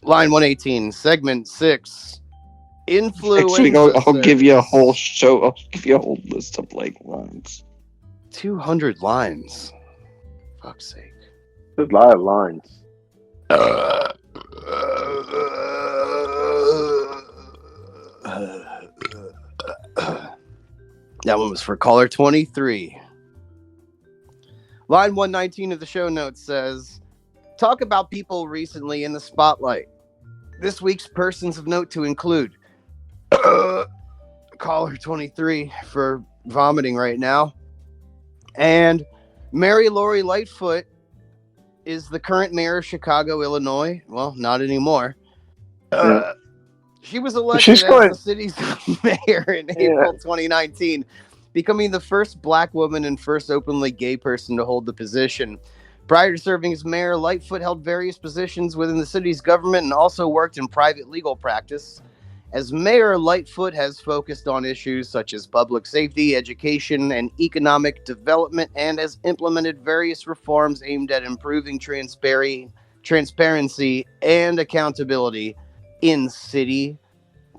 Line 118, segment 6. Influenza. Actually, I'll give you a whole show. I'll give you a whole list of blank lines. 200 lines. Fuck's sake. There's a lot of lines. That one was for caller 23. Line 119 of the show notes says, talk about people recently in the spotlight. This week's persons of note to include caller 23 for vomiting right now. And Mary Lori Lightfoot is the current mayor of Chicago, Illinois. Well, not anymore. She was elected as the city's mayor in April 2019, becoming the first black woman and first openly gay person to hold the position. Prior to serving as mayor, Lightfoot held various positions within the city's government and also worked in private legal practice. As mayor, Lightfoot has focused on issues such as public safety, education, and economic development, and has implemented various reforms aimed at improving transparency and accountability in city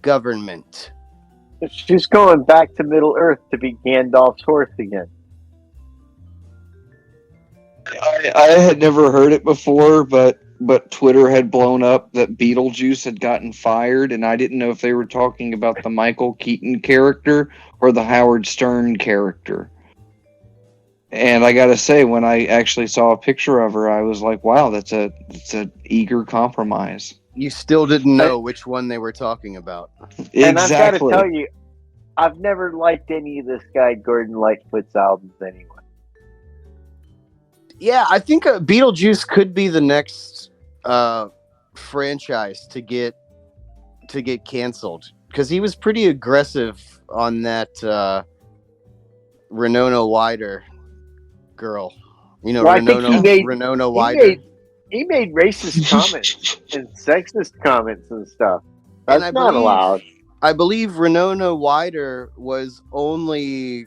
government. She's going back to Middle Earth to be Gandalf's horse again. I had never heard it before, but Twitter had blown up that Beetlejuice had gotten fired, and I didn't know if they were talking about the Michael Keaton character or the Howard Stern character. And I gotta say, when I actually saw a picture of her, I was like, "Wow, that's a eager compromise." You still didn't know which one they were talking about. And I've got to tell you, I've never liked any of this guy Gordon Lightfoot's albums anyway. Yeah, I think Beetlejuice could be the next franchise to get canceled, because he was pretty aggressive on that Winona Ryder girl. You know, Well, I think Winona Ryder. He made racist comments and sexist comments and stuff. That's And not allowed. I believe Winona Ryder was only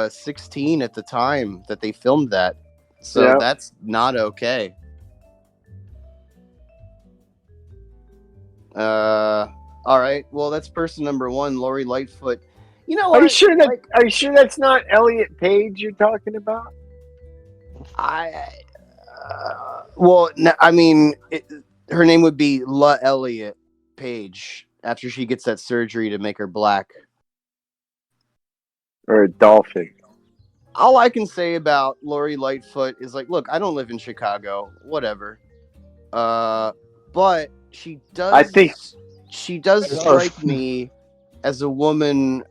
16 at the time that they filmed that. So Yeah. that's not okay. All right. Well, that's person number one, Lori Lightfoot. You know what? Are you sure that's not Elliot Page you're talking about? Her name would be La Elliot Page after she gets that surgery to make her black. Or a dolphin? All I can say about Lori Lightfoot is, like, look, I don't live in Chicago, whatever. But she does. I think she does strike me as a woman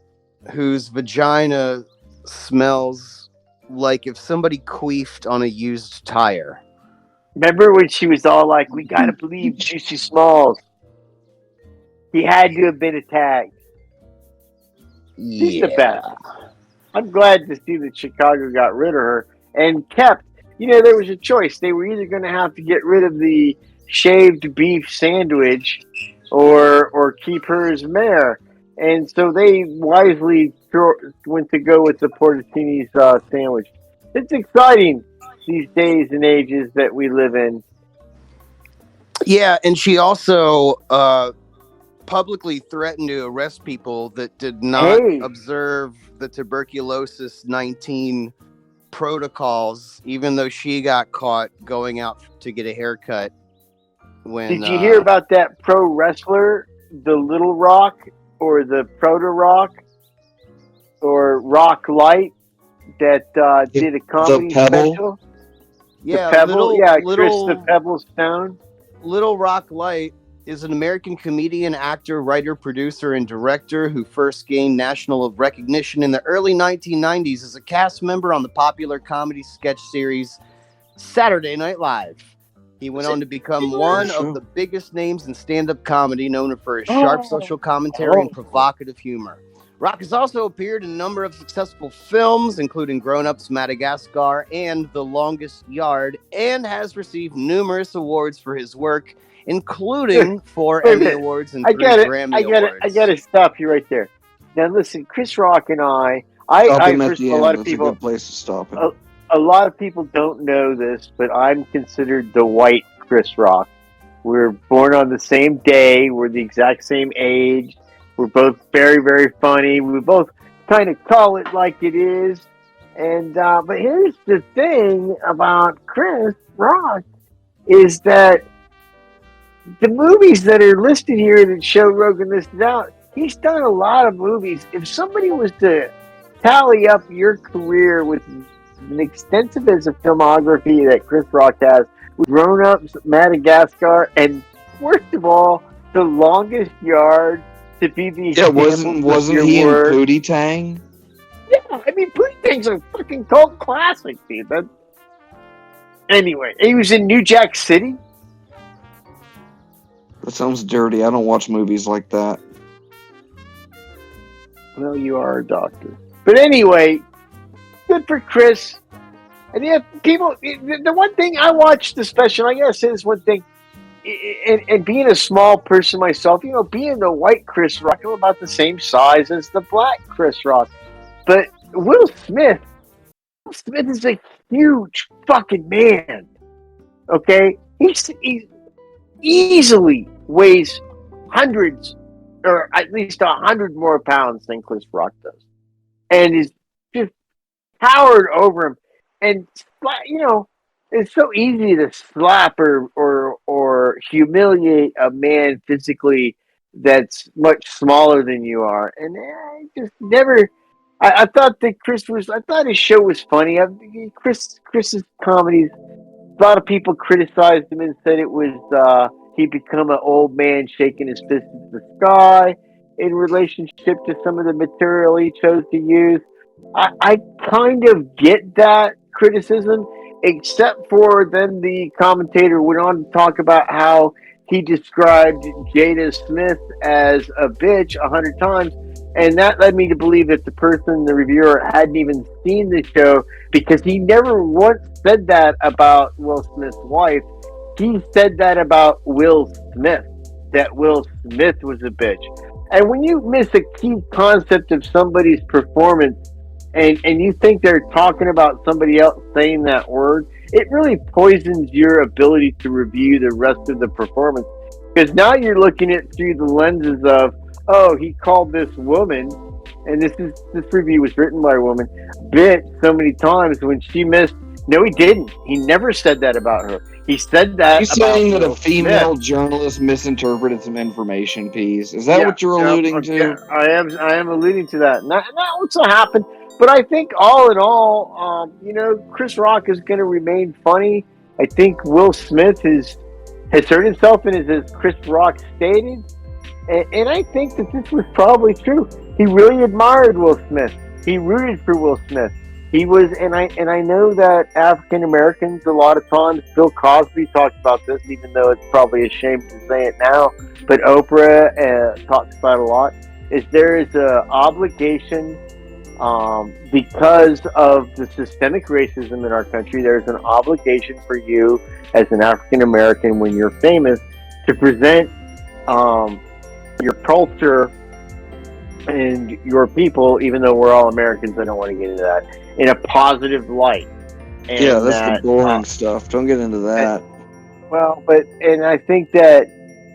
whose vagina smells like if somebody queefed on a used tire. Remember when she was all like, "We gotta believe Juicy Smalls. He had to have been attacked." She's the best. I'm glad to see that Chicago got rid of her and kept. You know, there was a choice. They were either going to have to get rid of the shaved beef sandwich, or keep her as mayor. And so they wisely went to go with the Portantini's sandwich. It's exciting these days and ages that we live in. Yeah, and she also publicly threatened to arrest people that did not observe the tuberculosis 19 protocols, even though she got caught going out to get a haircut. Did you hear about that pro wrestler, the Little Rock, or the Proto Rock, or Rock Light, that did a comedy special? Yeah, the Pebble, Chris the Pebble Stone. Little Rock Light is an American comedian, actor, writer, producer, and director who first gained national recognition in the early 1990s as a cast member on the popular comedy sketch series Saturday Night Live. He went on to become one of the biggest names in stand-up comedy, known for his sharp social commentary and provocative humor. Rock has also appeared in a number of successful films, including Grown Ups, Madagascar, and The Longest Yard, and has received numerous awards for his work, including 4 Emmy Awards and 3 Grammy Awards. I got to stop you right there. Now, listen, Chris Rock and I first of all, a lot of people. A good place to stop it. A lot of people don't know this, but I'm considered the white Chris Rock. We're born on the same day. We're the exact same age. We're both very, very funny. We both kind of call it like it is. And but here's the thing about Chris Rock is that the movies that are listed here that Joe Rogan listed out, he's done a lot of movies. If somebody was to tally up your career with an extensive as a filmography that Chris Rock has, with Grown Ups, Madagascar, and worst of all, The Longest Yard, to be the wasn't he in Pootie Tang? Yeah, I mean, Pootie Tang's a fucking cult classic, dude. Anyway, he was in New Jack City. That sounds dirty. I don't watch movies like that. Well, you are a doctor. But anyway, good for Chris. And yeah, people, the one thing I watched the special, I gotta say this one thing, and being a small person myself, you know, being the white Chris Rock, I'm about the same size as the black Chris Rock. But Will Smith is a huge fucking man. Okay? He easily weighs hundreds or at least 100 more pounds than Chris Rock does, and is just towered over him. And it's so easy to slap or humiliate a man physically that's much smaller than you are. And I just never. I thought that I thought his show was funny. Chris's comedies. A lot of people criticized him and said it was he become an old man shaking his fist at the sky in relationship to some of the material he chose to use. I kind of get that criticism, except for then the commentator went on to talk about how he described Jada Smith as a bitch 100 times, and that led me to believe that the reviewer, hadn't even seen the show, because he never once said that about Will Smith's wife. He said that about Will Smith, that Will Smith was a bitch. And when you miss a key concept of somebody's performance, and you think they're talking about somebody else saying that word, it really poisons your ability to review the rest of the performance. Because now you're looking at through the lenses of, oh, he called this woman, and this review was written by a woman, bitch so many times when she missed. No, he didn't. He never said that about her. He said that. He's about saying that Will a female Smith. journalist misinterpreted some information piece. Is that what you're alluding to? Yeah, I am alluding to that. Not what's to happen. But I think all in all, Chris Rock is going to remain funny. I think Will Smith has hurt himself, and as Chris Rock stated, and I think that this was probably true. He really admired Will Smith. He rooted for Will Smith. He was, and I know that African Americans, a lot of times, Bill Cosby talked about this, even though it's probably a shame to say it now, but Oprah talks about it a lot, is there is an obligation, because of the systemic racism in our country, there's an obligation for you as an African American, when you're famous, to present your culture and your people, even though we're all Americans, I don't want to get into that, in a positive light. And yeah, that's the boring stuff. Don't get into that. And I think that,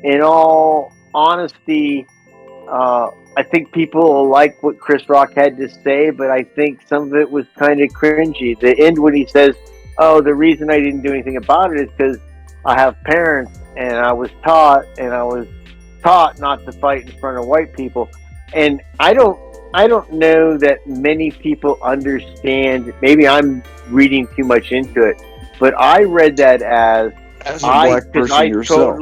in all honesty, I think people like what Chris Rock had to say, but I think some of it was kind of cringy. The end when he says, "Oh, the reason I didn't do anything about it is because I have parents, and I was taught not to fight in front of white people." And I don't know that many people understand. Maybe I'm reading too much into it, but I read that as a black person yourself.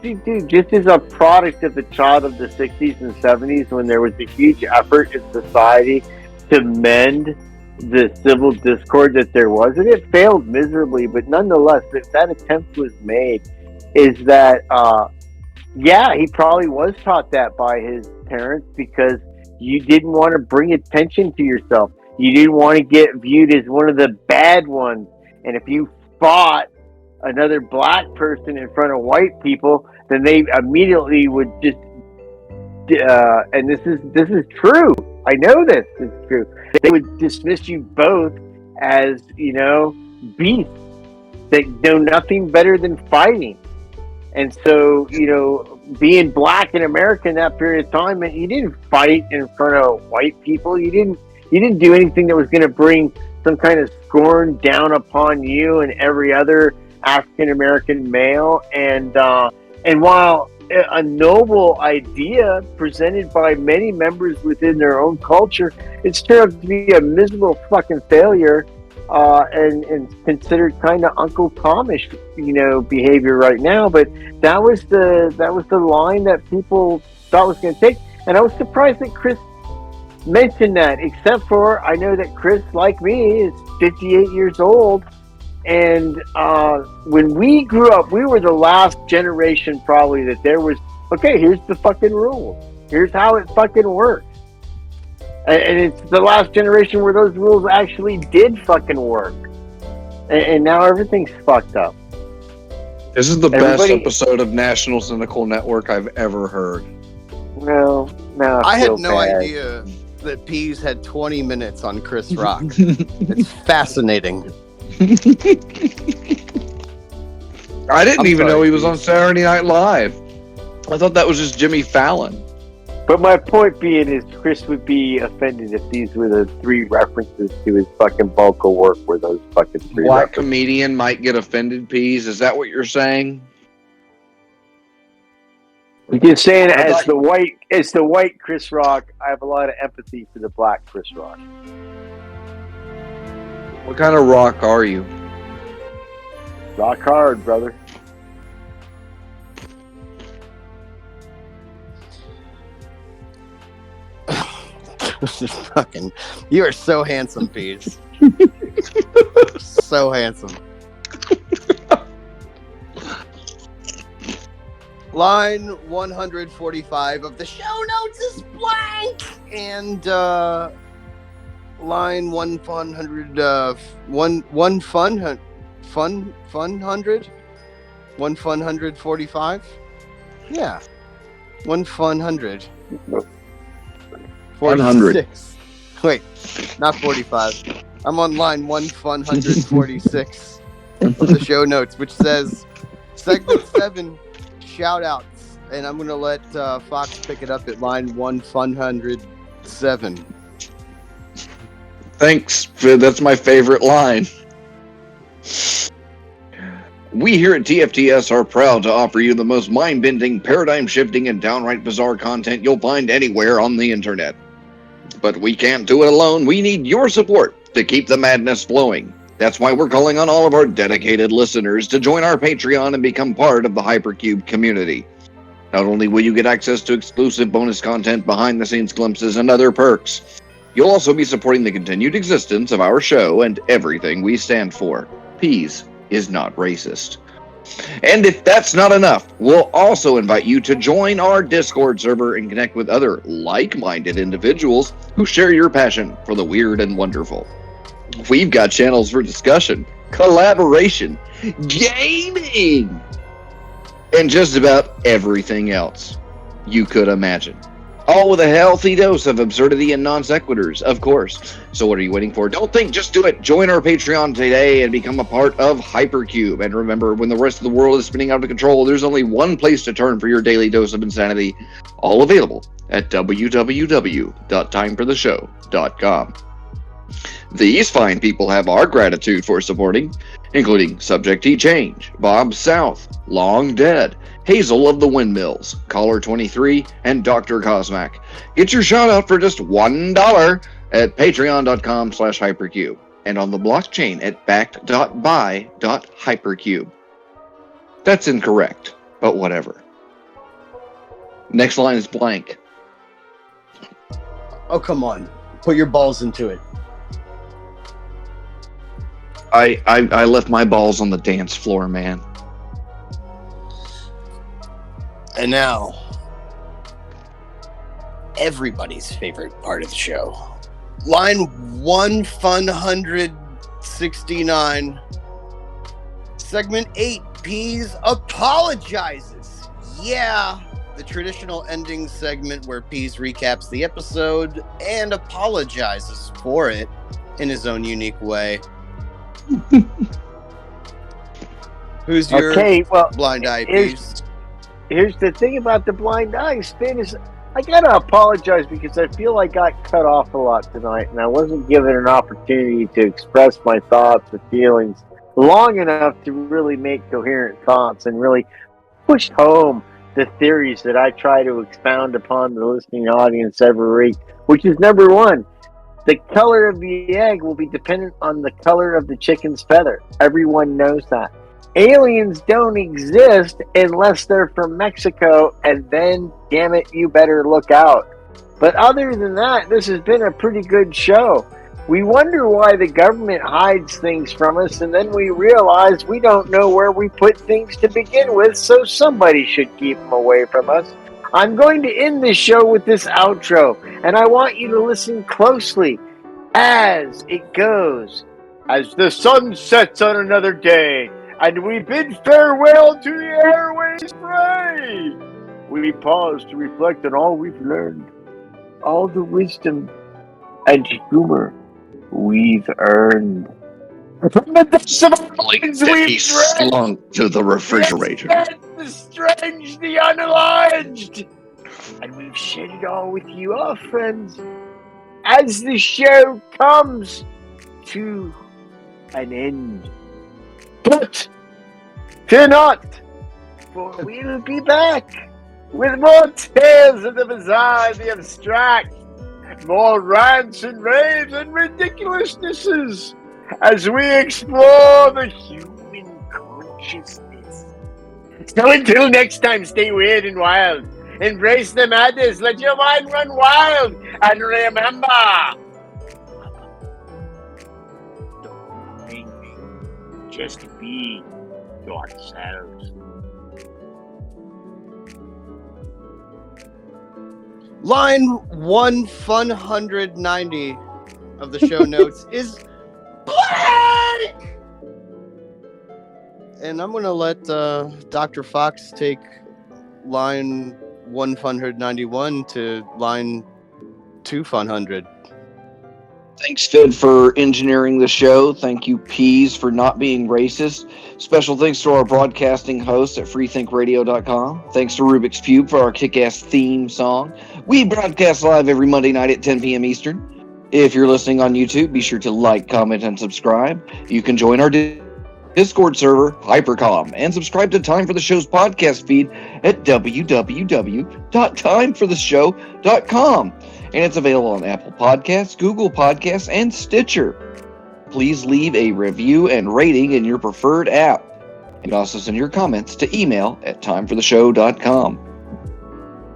Dude, just as a product of the child of the 60s and 70s, when there was a huge effort in society to mend the civil discord that there was, and it failed miserably, but nonetheless, that attempt was made, is that, he probably was taught that by his parents, because you didn't want to bring attention to yourself. You didn't want to get viewed as one of the bad ones. And if you fought another black person in front of white people, then they immediately would just, and this is true. I know this is true. They would dismiss you both as, beasts that know nothing better than fighting. And so, being black in America in that period of time, you didn't fight in front of white people. You didn't do anything that was going to bring some kind of scorn down upon you and every other African American male. And while a noble idea presented by many members within their own culture, it's turned out to be a miserable fucking failure, and considered kind of Uncle Tomish, behavior right now. But that was the line that people thought was going to take, and I was surprised that Chris mentioned that. Except for, I know that Chris, like me, is 58 years old. And when we grew up, we were the last generation probably that there was, okay, here's the fucking rules. Here's how it fucking works. And it's the last generation where those rules actually did fucking work. And now everything's fucked up. This is the best episode of National Cynical Network I've ever heard. No, I had no idea that Pease had 20 minutes on Chris Rock. It's fascinating. I didn't even know he was on Saturday Night Live. I thought that was just Jimmy Fallon. But my point being is Chris would be offended if these were the 3 references to his fucking bulk of work were those fucking 3 Black references. comedian might get offended, Peas. Is that what you're saying? Just saying, as the white Chris Rock, I have a lot of empathy for the black Chris Rock. What kind of rock are you? Rock hard, brother. Fucking, you are so handsome, Peas. So handsome. Line 145 of the show notes is blank, and line 100, 145. Yeah, 100. 46. Wait, not 45. I'm on line 146 of the show notes, which says segment 7 shout outs, and I'm gonna let Fox pick it up at line 107. Thanks. That's my favorite line. We here at TFTS are proud to offer you the most mind-bending, paradigm-shifting, and downright bizarre content you'll find anywhere on the internet. But we can't do it alone. We need your support to keep the madness flowing. That's why we're calling on all of our dedicated listeners to join our Patreon and become part of the Hypercube community. Not only will you get access to exclusive bonus content, behind-the-scenes glimpses, and other perks, you'll also be supporting the continued existence of our show and everything we stand for. Peas is not racist. And if that's not enough, we'll also invite you to join our Discord server and connect with other like-minded individuals who share your passion for the weird and wonderful. We've got channels for discussion, collaboration, gaming, and just about everything else you could imagine. All with a healthy dose of absurdity and non sequiturs, of course. So what are you waiting for? Don't think, just do it. Join our Patreon today and become a part of Hypercube. And remember, when the rest of the world is spinning out of control, there's only one place to turn for your daily dose of insanity. All available at www.timefortheshow.com. These fine people have our gratitude for supporting, including Subject Change, Bob South, Long Dead, Hazel of the Windmills, Caller 23, and Dr. Cosmac. Get your shout out for just $1 at patreon.com/hypercube and on the blockchain at backed.by.hypercube. That's incorrect, but whatever. Next line is blank. Oh, come on. Put your balls into it. I left my balls on the dance floor, man. And now, everybody's favorite part of the show. Line 169, segment 8, Peas apologizes. Yeah, the traditional ending segment where Peas recaps the episode and apologizes for it in his own unique way. Who's your blind eye, Peas? Here's the thing about the blind eye spin is I gotta apologize because I feel I got cut off a lot tonight and I wasn't given an opportunity to express my thoughts or feelings long enough to really make coherent thoughts and really push home the theories that I try to expound upon the listening audience every week, which is number one, the color of the egg will be dependent on the color of the chicken's feather. Everyone knows that. Aliens don't exist unless they're from Mexico, and then, damn it, you better look out. But other than that, this has been a pretty good show. We wonder why the government hides things from us, and then we realize we don't know where we put things to begin with, so somebody should keep them away from us. I'm going to end this show with this outro, and I want you to listen closely as it goes. As the sun sets on another day, and we bid farewell to the airways fray. We pause to reflect on all we've learned, all the wisdom and humor we've earned. From the depths of our minds we've slunk to the refrigerator. the strange, the unalleged. And we've shared it all with you, our friends, as the show comes to an end. But fear not, for we'll be back with more tales of the bizarre, the abstract, more rants and raves and ridiculousnesses as we explore the human consciousness. So until next time, stay weird and wild. Embrace the madness. Let your mind run wild. And remember, don't think, just be yourselves. Line 190 of the show notes is blank! And I'm going to let Dr. Fox take line 191 to line 200. Thanks, Fid, for engineering the show. Thank you, Peas, for not being racist. Special thanks to our broadcasting hosts at freethinkradio.com. Thanks to Rubik's Cube for our kick-ass theme song. We broadcast live every Monday night at 10 p.m. Eastern. If you're listening on YouTube, be sure to like, comment, and subscribe. You can join our Discord server, Hypercom, and subscribe to Time for the Show's podcast feed at www.timefortheshow.com. And it's available on Apple Podcasts, Google Podcasts, and Stitcher. Please leave a review and rating in your preferred app. You can also send your comments to email at timefortheshow.com.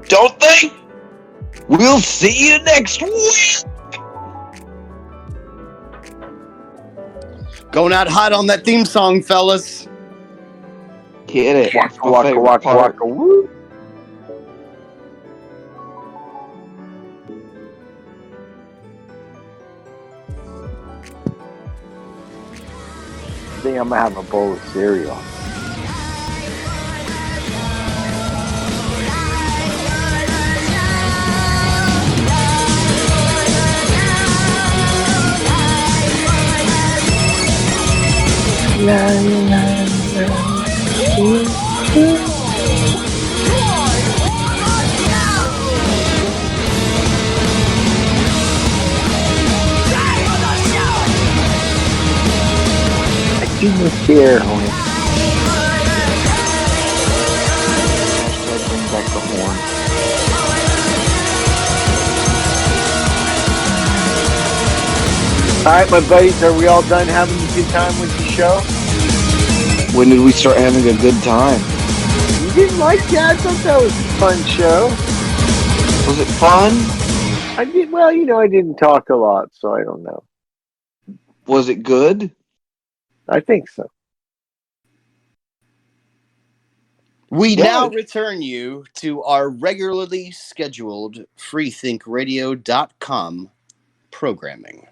Don't think! We'll see you next week! Going out hot on that theme song, fellas. Get it. Waka, waka, waka, waka, woo. I think I'm gonna have a bowl of cereal. I didn't care, homie. Bring back the horn. All right, my buddies, are we all done having a good time with the show? When did we start having a good time? You didn't like that? I thought that was a fun show. Was it fun? I did well, I didn't talk a lot, so I don't know. Was it good? I think so. We Yeah. now return you to our regularly scheduled freethinkradio.com programming.